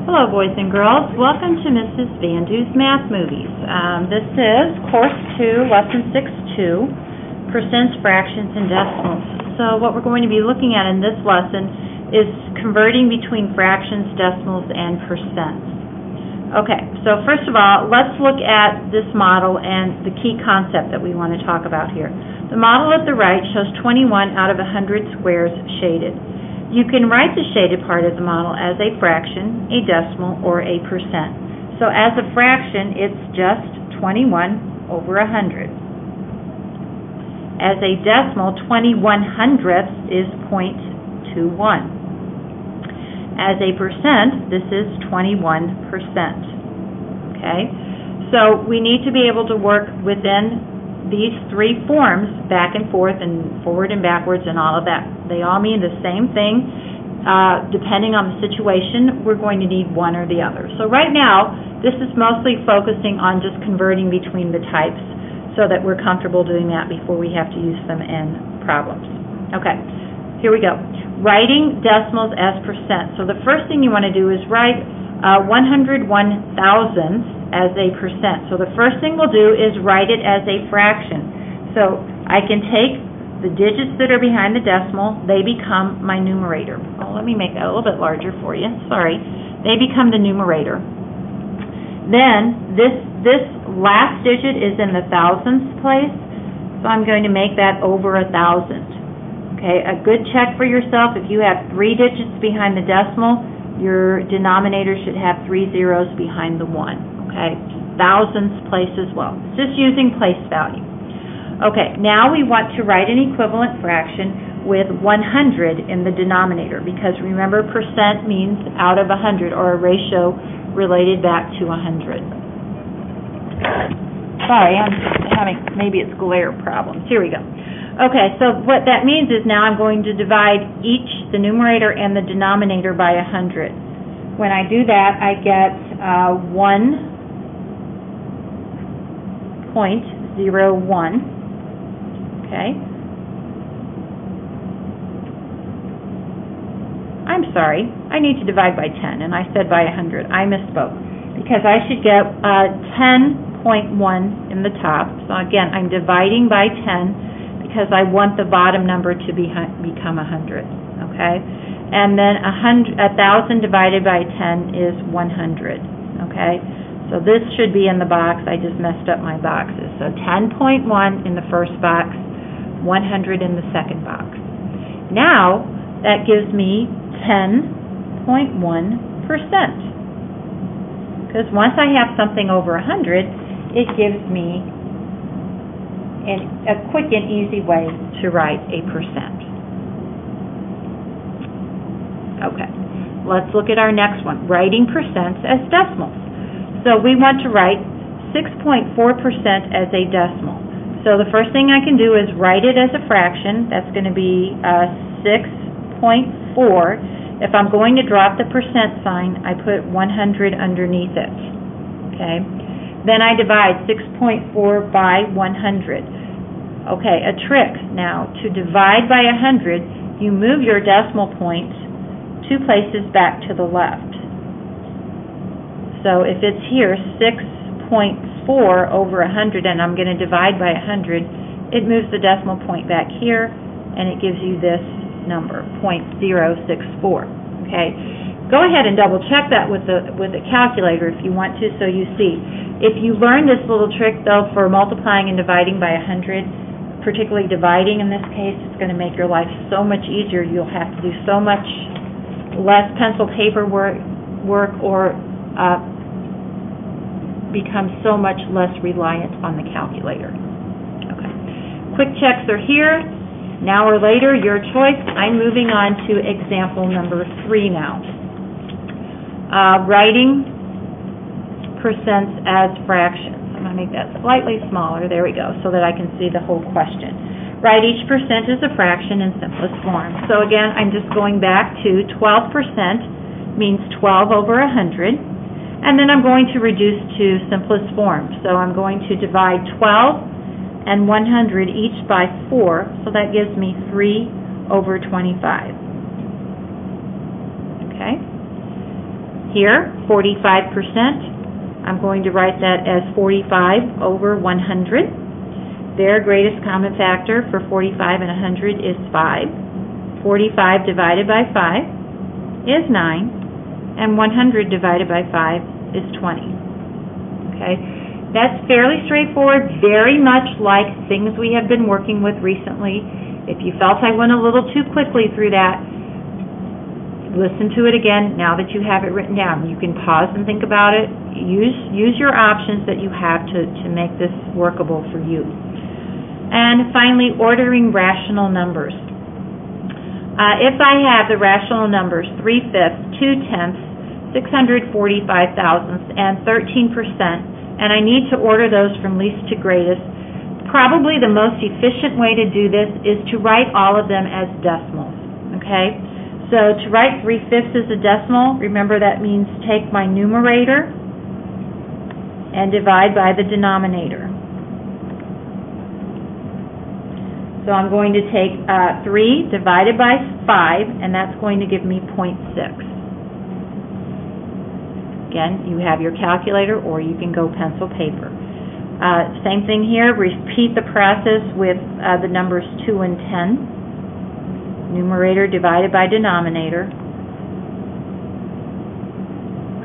Hello, boys and girls. Welcome to Mrs. Vandu's Math Movies. This is Course 2, Lesson 6-2, Percents, Fractions, and Decimals. So what we're going to be looking at in this lesson is converting between fractions, decimals, and percents. Okay, so first of all, let's look at this model and the key concept that we want to talk about here. The model at the right shows 21 out of 100 squares shaded. You can write the shaded part of the model as a fraction, a decimal, or a percent. So as a fraction, it's just 21 over 100. As a decimal, 21/100ths is 0.21. As a percent, this is 21%. Okay? So we need to be able to work within these three forms, back and forth and forward and backwards and all of that. They all mean the same thing. Depending on the situation, we're going to need one or the other. So right now, this is mostly focusing on just converting between the types so that we're comfortable doing that before we have to use them in problems. Okay, here we go. Writing decimals as percent. So the first thing you want to do is write 101 thousandths as a percent. So the first thing we'll do is write it as a fraction. So I can take the digits that are behind the decimal, they become my numerator. Oh, let me make that a little bit larger for you. Sorry. They become the numerator. Then this last digit is in the thousandths place, so I'm going to make that over 1,000. Okay, a good check for yourself. If you have 3 digits behind the decimal, your denominator should have 3 zeros behind the 1. Okay, thousandths place as well. Just using place value. Okay, now we want to write an equivalent fraction with 100 in the denominator, because remember, percent means out of 100, or a ratio related back to 100. Sorry, I'm having, maybe it's glare problems. Here we go. Okay, so what that means is now I'm going to divide each, the numerator and the denominator, by 100. When I do that, I get 1.01. Okay. I'm sorry, I need to divide by 10, and I said by 100. I misspoke, because I should get 10.1 in the top. So again, I'm dividing by 10 because I want the bottom number to become 100. Okay, and then 1,000 divided by 10 is 100. Okay. So this should be in the box. I just messed up my boxes. So 10.1 in the first box, 100 in the second box. Now, that gives me 10.1%. Because once I have something over 100, it gives me a quick and easy way to write a percent. Okay, let's look at our next one, writing percents as decimals. So we want to write 6.4% as a decimal. So the first thing I can do is write it as a fraction. That's going to be 6.4. If I'm going to drop the percent sign, I put 100 underneath it. Okay. Then I divide 6.4 by 100. Okay, a trick now. To divide by 100, you move your decimal point 2 places back to the left. So if it's here, 6.4 over 100, and I'm going to divide by 100, it moves the decimal point back here, and it gives you this number, 0.064. Okay, go ahead and double check that with a calculator if you want to, so you see. If you learn this little trick, though, for multiplying and dividing by 100, particularly dividing in this case, it's going to make your life so much easier. You'll have to do so much less pencil paper work or become so much less reliant on the calculator. Okay. Quick checks are here. Now or later, your choice. I'm moving on to example number 3 now. Writing percents as fractions. I'm going to make that slightly smaller. There we go, so that I can see the whole question. Write each percent as a fraction in simplest form. So again, I'm just going back to 12% means 12 over 100. And then I'm going to reduce to simplest form. So I'm going to divide 12 and 100 each by 4, so that gives me 3 over 25. Okay? Here, 45%, I'm going to write that as 45 over 100. Their greatest common factor for 45 and 100 is 5. 45 divided by 5 is 9, and 100 divided by 5 is 20. Okay, that's fairly straightforward, very much like things we have been working with recently. If you felt I went a little too quickly through that, listen to it again now that you have it written down. You can pause and think about it. Use your options that you have to make this workable for you. And finally, ordering rational numbers. If I have the rational numbers 3/5, 2/10, 645 thousandths, and 13%, and I need to order those from least to greatest, probably the most efficient way to do this is to write all of them as decimals, okay? So to write 3/5 as a decimal, remember that means take my numerator and divide by the denominator. So I'm going to take 3 divided by 5, and that's going to give me 0.6. Again, you have your calculator, or you can go pencil paper. Same thing here. Repeat the process with the numbers 2 and 10. Numerator divided by denominator.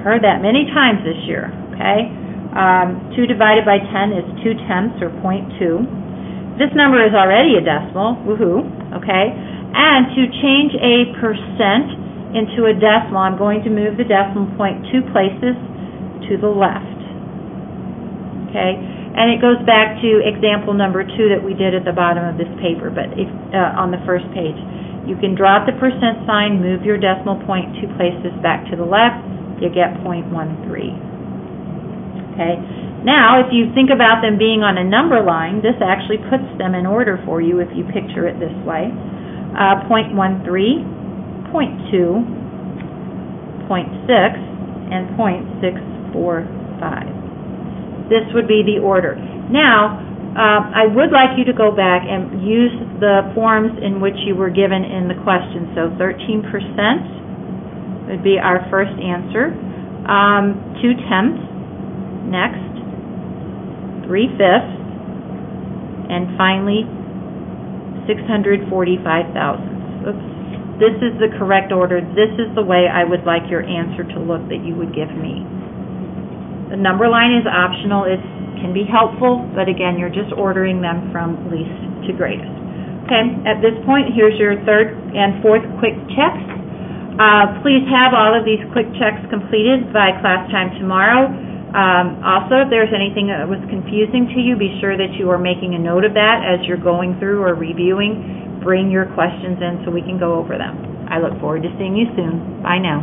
Heard that many times this year, okay? 2 divided by 10 is 2/10, or 0.2. This number is already a decimal, woohoo, okay? And to change a percent into a decimal, I'm going to move the decimal point 2 places to the left, okay? And it goes back to example number 2 that we did at the bottom of this paper, but if, on the first page. You can drop the percent sign, move your decimal point 2 places back to the left, you get 0.13. Okay? Now, if you think about them being on a number line, this actually puts them in order for you if you picture it this way. 0.13, 0.2, 0.6, and 0.645. This would be the order. Now, I would like you to go back and use the forms in which you were given in the question. So 13% would be our first answer. 2/10, next, 3/5, and finally 645 thousandths. Oops. This is the correct order. This is the way I would like your answer to look that you would give me. The number line is optional. It can be helpful, but again, you're just ordering them from least to greatest. Okay, at this point, here's your third and fourth quick checks. Please have all of these quick checks completed by class time tomorrow. Also, if there's anything that was confusing to you, be sure that you are making a note of that as you're going through or reviewing. Bring your questions in so we can go over them. I look forward to seeing you soon. Bye now.